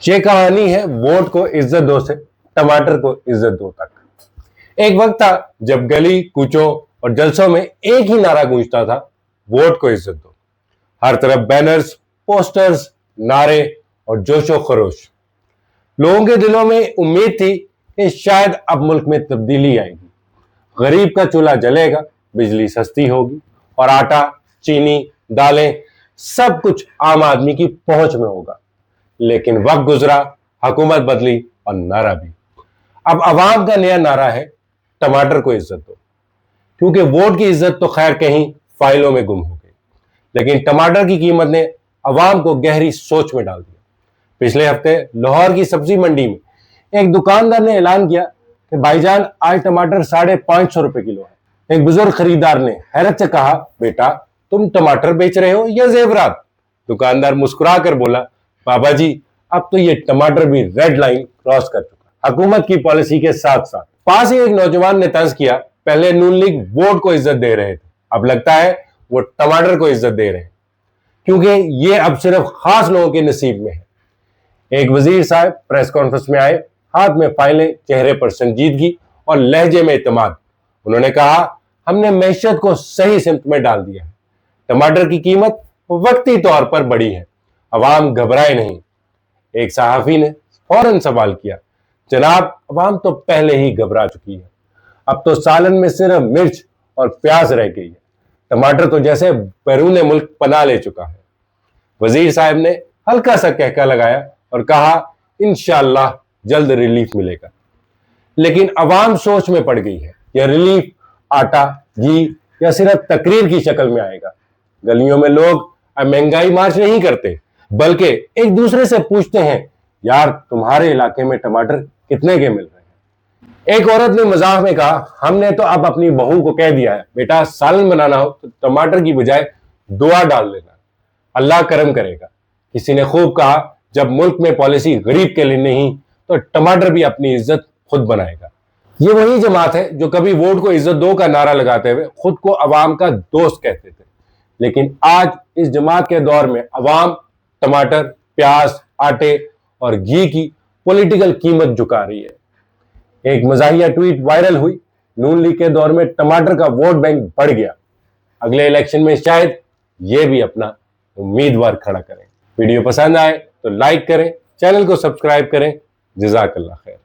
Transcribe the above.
یہ کہانی ہے ووٹ کو عزت دو سے ٹماٹر کو عزت دو تک۔ ایک وقت تھا جب گلی کوچوں اور جلسوں میں ایک ہی نعرہ گونجتا تھا، ووٹ کو عزت دو۔ ہر طرف بینرز، پوسٹرز، نعرے اور جوش و خروش۔ لوگوں کے دلوں میں امید تھی کہ شاید اب ملک میں تبدیلی آئے گی، غریب کا چولہا جلے گا، بجلی سستی ہوگی اور آٹا، چینی، دالیں سب کچھ عام آدمی کی پہنچ میں ہوگا۔ لیکن وقت گزرا، حکومت بدلی اور نعرہ بھی۔ اب عوام کا نیا نعرہ ہے ٹماٹر کو عزت دو، کیونکہ ووٹ کی عزت تو خیر کہیں فائلوں میں گم ہو گئی، لیکن ٹماٹر کی قیمت نے عوام کو گہری سوچ میں ڈال دیا۔ پچھلے ہفتے لاہور کی سبزی منڈی میں ایک دکاندار نے اعلان کیا کہ بھائی جان آج ٹماٹر 550 روپے کلو ہے۔ ایک بزرگ خریدار نے حیرت سے کہا، بیٹا تم ٹماٹر بیچ رہے ہو یا زیورات؟ دکاندار مسکرا کر بولا، بابا جی اب تو یہ ٹماٹر بھی ریڈ لائن کراس کر چکا۔ حکومت کی پالیسی کے ساتھ ساتھ پاس ہی ایک نوجوان نے طنز کیا، پہلے نون لیگ ووٹ کو عزت دے رہے تھے، اب لگتا ہے وہ ٹماٹر کو عزت دے رہے ہیں، کیونکہ یہ اب صرف خاص لوگوں کے نصیب میں ہے۔ ایک وزیر صاحب پریس کانفرنس میں آئے، ہاتھ میں فائلیں، چہرے پر سنجیدگی اور لہجے میں اعتماد۔ انہوں نے کہا، ہم نے معیشت کو صحیح سمت میں ڈال دیا ہے، ٹماٹر کی قیمت وقتی طور پر بڑھی ہے، عوام گھبرائے نہیں۔ ایک صحافی نے فوراً سوال کیا، جناب عوام تو پہلے ہی گھبرا چکی ہے، اب تو سالن میں صرف مرچ اور پیاز رہ گئی ہے، ٹماٹر تو جیسے بیرون ملک پناہ لے چکا ہے۔ وزیر صاحب نے ہلکا سا کہکا لگایا اور کہا، انشاءاللہ جلد ریلیف ملے گا۔ لیکن عوام سوچ میں پڑ گئی ہے، یہ ریلیف آٹا، گھی یا صرف تقریر کی شکل میں آئے گا؟ گلیوں میں لوگ اب مہنگائی مارچ نہیں کرتے، بلکہ ایک دوسرے سے پوچھتے ہیں، یار تمہارے علاقے میں ٹماٹر کتنے کے مل رہے ہیں؟ ایک عورت نے مزاح میں کہا، ہم نے تو اب اپنی بہو کو کہہ دیا ہے، بیٹا سالن بنانا ہو تو ٹماٹر کی بجائے دعا ڈال لینا، اللہ کرم کرے گا۔ کسی نے خوب کہا، جب ملک میں پالیسی غریب کے لیے نہیں تو ٹماٹر بھی اپنی عزت خود بنائے گا۔ یہ وہی جماعت ہے جو کبھی ووٹ کو عزت دو کا نعرہ لگاتے ہوئے خود کو عوام کا دوست کہتے تھے، لیکن آج اس جماعت کے دور میں عوام ٹماٹر، پیاز، آٹے اور گھی کی پولیٹیکل قیمت جھکا رہی ہے۔ ایک مزاحیہ ٹویٹ وائرل ہوئی، نون لیگ کے دور میں ٹماٹر کا ووٹ بینک بڑھ گیا، اگلے الیکشن میں شاید یہ بھی اپنا امیدوار کھڑا کریں۔ ویڈیو پسند آئے تو لائک کریں، چینل کو سبسکرائب کریں۔ جزاک اللہ خیر۔